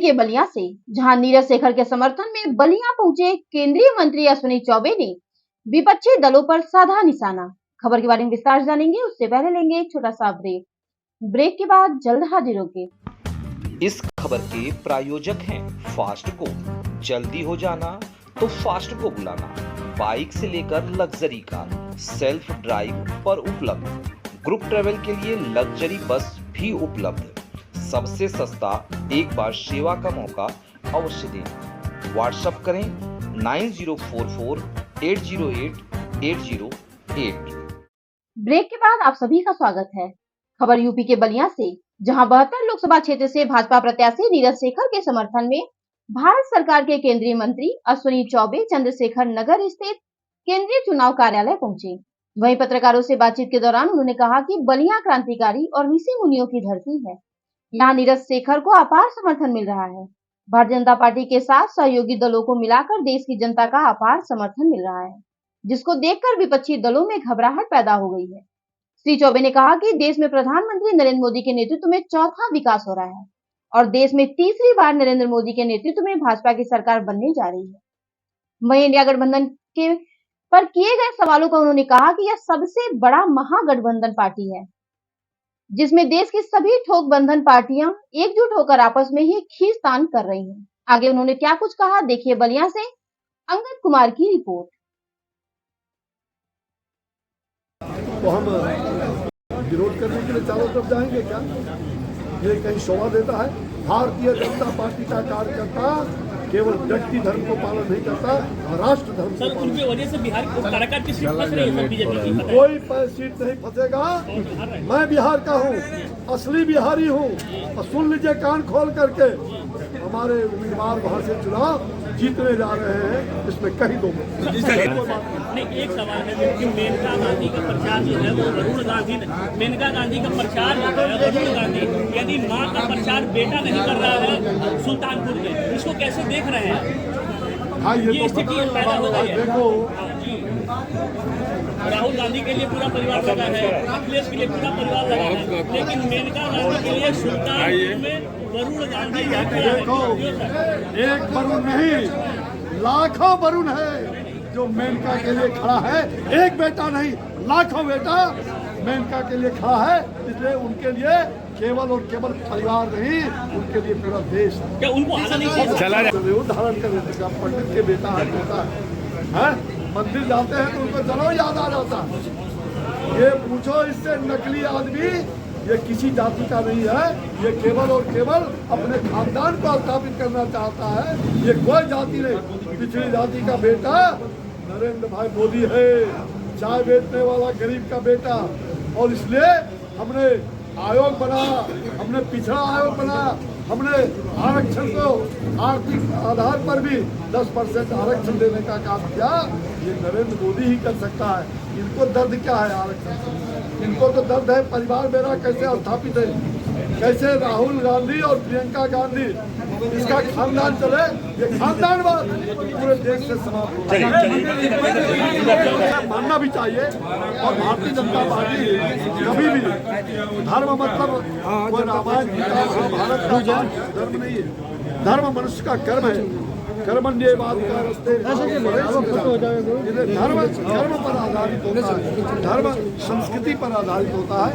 के बलिया से, जहां नीरज शेखर के समर्थन में बलिया पहुंचे केंद्रीय मंत्री अश्विनी चौबे ने विपक्षी दलों पर साधा निशाना। खबर के बारे में विस्तार जानेंगे, उससे पहले लेंगे एक छोटा सा ब्रेक के बाद जल्द हाजिर होंगे। इस खबर के प्रायोजक हैं फास्टको। जल्दी हो जाना तो फास्टको बुलाना। बाइक से लेकर लग्जरी कार सेल्फ ड्राइव पर उपलब्ध। ग्रुप ट्रेवल के लिए लग्जरी बस भी उपलब्ध। सबसे सस्ता एक बार सेवा का मौका अवश्य दें। व्हाट्सएप करें 9044808808। ब्रेक के बाद आप सभी का स्वागत है। खबर यूपी के बलिया से, जहां 72 लोकसभा क्षेत्र से भाजपा प्रत्याशी नीरज शेखर के समर्थन में भारत सरकार के केंद्रीय मंत्री अश्विनी चौबे चंद्रशेखर नगर स्थित केंद्रीय चुनाव कार्यालय पहुंचे। वहीं पत्रकारों से बातचीत के दौरान उन्होंने कहा कि बलिया क्रांतिकारी और ऋषि मुनियों की धरती है। यहाँ नीरज शेखर को अपार समर्थन मिल रहा है। भारतीय जनता पार्टी के साथ सहयोगी दलों को मिलाकर देश की जनता का अपार समर्थन मिल रहा है, जिसको देखकर विपक्षी दलों में घबराहट पैदा हो गई है। श्री चौबे ने कहा कि देश में प्रधानमंत्री नरेंद्र मोदी के नेतृत्व में चौथा विकास हो रहा है और देश में तीसरी बार नरेंद्र मोदी के नेतृत्व में भाजपा की सरकार बनने जा रही है। वहीं इंडिया गठबंधन के पर किए गए सवालों का उन्होंने कहा कि यह सबसे बड़ा महागठबंधन पार्टी है, जिसमें देश की सभी ठोक बंधन पार्टियां एकजुट होकर आपस में ही खींचतान कर रही हैं। आगे उन्होंने क्या कुछ कहा, देखिए बलिया से अंगद कुमार की रिपोर्ट। तो हम विरोध करने के लिए चारों तरफ जाएंगे क्या? ये कहीं शोभा देता है? भारतीय जनता पार्टी का कार्यकर्ता केवल व्यक्ति धर्म को पालन नहीं करता, राष्ट्र धर्म को पालन। उनकी वजह से बिहार की सीट फंस रही है बीजेपी की। कोई सीट नहीं फंसेगा। मैं बिहार का हूँ, असली बिहारी हूँ। और सुन लीजिए कान खोल करके, हमारे उम्मीदवार वहाँ से चुनाव जीतने जा रहे हैं, इसमें कहीं दो नहीं। एक सवाल है कि मेनका गांधी का प्रचार जो है वो वरुण गांधी, मेनका गांधी का प्रचार जो है वरुण गांधी यानी माँ का प्रचार बेटा नहीं कर रहा है सुल्तानपुर में, इसको कैसे देख रहे हैं? हाँ, ये स्थिति पैदा हो गई है। देखो, राहुल गांधी के लिए पूरा परिवार लगा है, अखिलेश के लिए पूरा परिवार लगा है, लेकिन मेनका गांधी के लिए सुल्तानपुर में वरुण गांधी देखो, एक वरुण नहीं लाखों वरुण है जो मेनका के लिए खड़ा है। एक बेटा नहीं, लाखों बेटा मेनका के लिए खड़ा है। इसलिए उनके लिए केवल और केवल परिवार नहीं, उनके लिए पूरा देश है। क्या उनको आना नहीं चाहिए? धारण कर लेते हैं, पंडित के बेटा है, बेटा है। मंदिर जाते हैं तो उनको जरूर याद आ जाता है। ये पूछो इससे, नकली आदमी ये किसी जाति का नहीं है, ये केवल और केवल अपने खानदान को स्थापित करना चाहता है। ये कोई जाति नहीं, पिछड़ी जाति का बेटा नरेंद्र भाई मोदी है, चाय बेचने वाला गरीब का बेटा। और इसलिए हमने आयोग बनाया, हमने पिछड़ा आयोग बनाया, हमने आरक्षण को आर्थिक आधार पर भी 10% आरक्षण देने का काम किया। ये नरेंद्र मोदी ही कर सकता है। इनको दर्द क्या है आरक्षण से? इनको तो दर्द है परिवार मेरा कैसे स्थापित है, कैसे राहुल गांधी और प्रियंका गांधी इसका खानदान चले। ये खानदानवाद पूरे देश से समाप्त हो मानना भी चाहिए। और भारतीय जनता पार्टी कभी भी धर्म मतलब कोई रामायण गीता महाभारत का धर्म नहीं है। धर्म मनुष्य का कर्म है। कर्मण्येवाधिकारस्ते धर्म पर आधारित होता है। धर्म संस्कृति पर आधारित होता है।